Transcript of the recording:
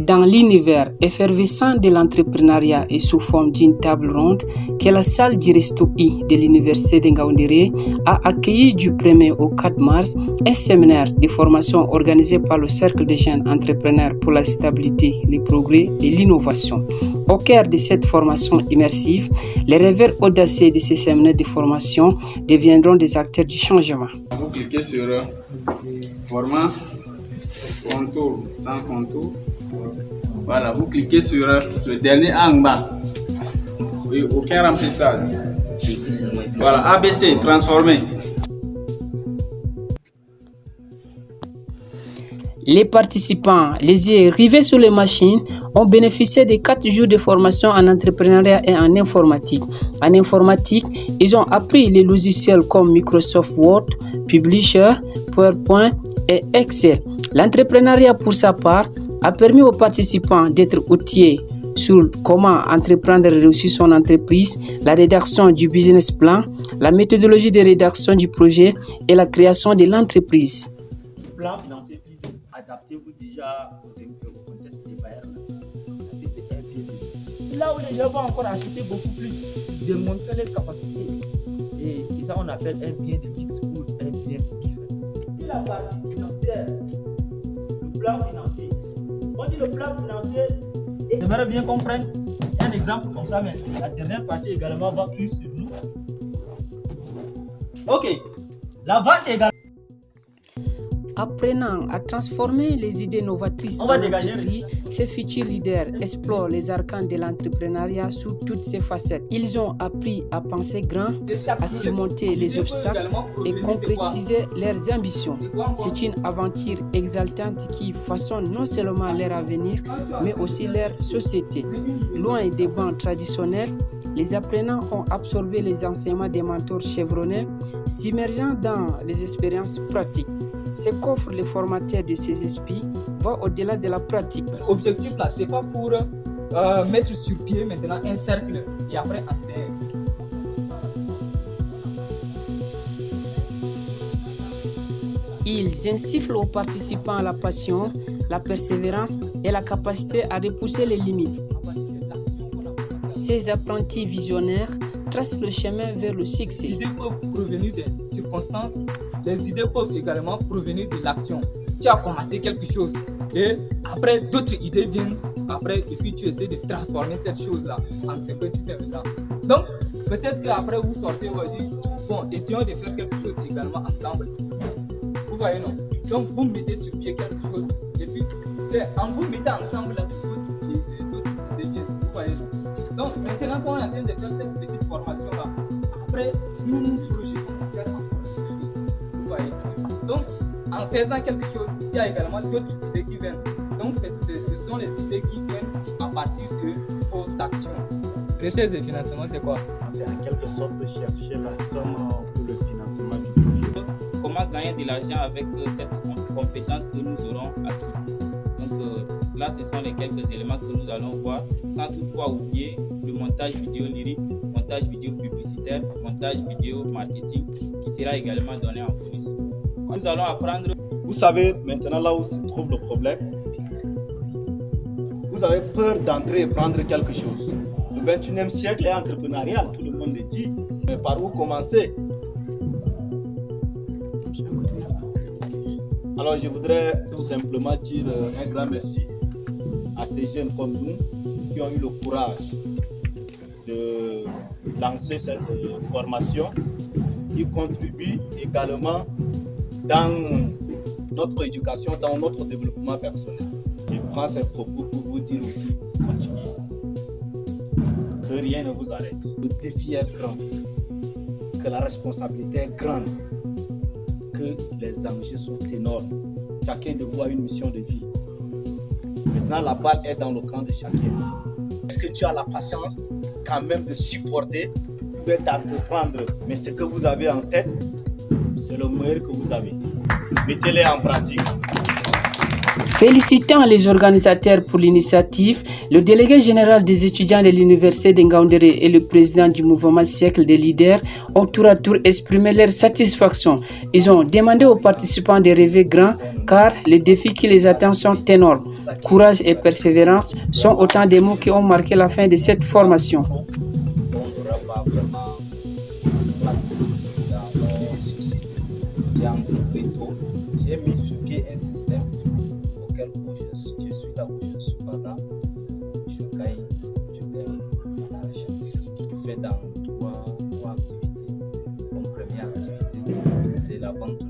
dans l'univers effervescent de l'entrepreneuriat et sous forme d'une table ronde que la salle du Resto I de l'Université de Ngaoundéré a accueilli du 1er au 4 mars un séminaire de formation organisé par le Cercle des jeunes entrepreneurs pour la stabilité, le progrès et l'innovation. Au cœur de cette formation immersive, les rêveurs audacieux de ces séminaires de formation deviendront des acteurs du changement. Vous cliquez sur format, contour, sans contour. Voilà, vous cliquez sur le dernier en bas. Oui, aucun remplissage. Voilà, ABC, transformé. Les participants, les yeux rivés sur les machines, ont bénéficié de 4 jours de formation en entrepreneuriat et en informatique. En informatique, ils ont appris les logiciels comme Microsoft Word, Publisher, PowerPoint et Excel. L'entrepreneuriat, pour sa part, a permis aux participants d'être outillés sur comment entreprendre et réussir son entreprise, la rédaction du business plan, la méthodologie de rédaction du projet et la création de l'entreprise. Plan financier, adaptez-vous déjà au contexte des bailleurs. Parce que c'est un bien de là où les gens vont encore acheter beaucoup plus, démontrer les capacités. Et ça, on appelle un bien de mix ou un bien différent. Si la partie financière, le plan financier, on dit le plan financier, et j'aimerais bien comprendre un exemple comme ça, mais la dernière partie également va plus sur nous. Ok, la vente également. Apprenant à transformer les idées novatrices en entreprise, ces futurs leaders explorent les arcanes de l'entrepreneuriat sous toutes ses facettes. Ils ont appris à penser grand, à surmonter les obstacles et concrétiser leurs ambitions. C'est une aventure exaltante qui façonne non seulement leur avenir, mais aussi leur société. Loin des bancs traditionnels, les apprenants ont absorbé les enseignements des mentors chevronnés, s'immergeant dans les expériences pratiques. Ce qu'offrent les formateurs de ces esprits va au-delà de la pratique. L'objectif là, c'est pas pour mettre sur pied maintenant un cercle et après enseigner. Ils insufflent aux participants la passion, la persévérance et la capacité à repousser les limites. Ces apprentis visionnaires tracent le chemin vers le succès. Les idées peuvent provenir des circonstances, les idées peuvent également provenir de l'action. Tu as commencé quelque chose et après d'autres idées viennent après et puis tu essaies de transformer cette chose-là en ce que tu fais maintenant. Donc peut-être qu'après vous sortez, vous dites, bon, essayons de faire quelque chose également ensemble. Vous voyez non? Donc vous mettez sur pied quelque chose et puis c'est en vous mettant ensemble là que d'autres idées viennent. Vous voyez non? Donc maintenant qu'on est en train de faire cette petite formation là, après nous projetons à faire encore quelque chose. Vous voyez? Donc en faisant quelque chose, il y a également d'autres idées qui viennent. Donc ce sont les idées qui viennent à partir de vos actions. Recherche de financement, c'est quoi? C'est en quelque sorte de chercher la somme pour le financement du projet. Comment gagner de l'argent avec cette compétence que nous aurons acquis. Donc là, ce sont les quelques éléments que nous allons voir, sans toutefois oublier le montage vidéo lyrique, montage vidéo publicitaire, montage vidéo marketing, qui sera également donné en bonus. Nous allons apprendre. Vous savez maintenant là où se trouve le problème. Vous avez peur d'entrer et prendre quelque chose. Le 21e siècle est entrepreneurial, tout le monde le dit. Mais par où commencer? Alors je voudrais simplement dire un grand merci à ces jeunes comme nous qui ont eu le courage de lancer cette formation, qui contribue également dans notre éducation, dans notre développement personnel. Je prends ces propos pour vous dire aussi, continuez. Que rien ne vous arrête. Le défi est grand, que la responsabilité est grande, que les enjeux sont énormes. Chacun de vous a une mission de vie. Maintenant, la balle est dans le camp de chacun. Est-ce que tu as la patience quand même de supporter, d'entreprendre? Mais ce que vous avez en tête, c'est le meilleur que vous avez. Mettez-les en pratique. Félicitant les organisateurs pour l'initiative, le délégué général des étudiants de l'université de Ngaoundéré et le président du mouvement Siècle des leaders ont tour à tour exprimé leur satisfaction. Ils ont demandé aux participants de rêver grand car les défis qui les attendent sont énormes. Courage et persévérance sont autant de mots qui ont marqué la fin de cette formation. J'ai mis sur pied un système auquel je suis là où je suis pas là. Je gagne de l'argent. Je fais dans trois activités. Comme première activité, c'est la vente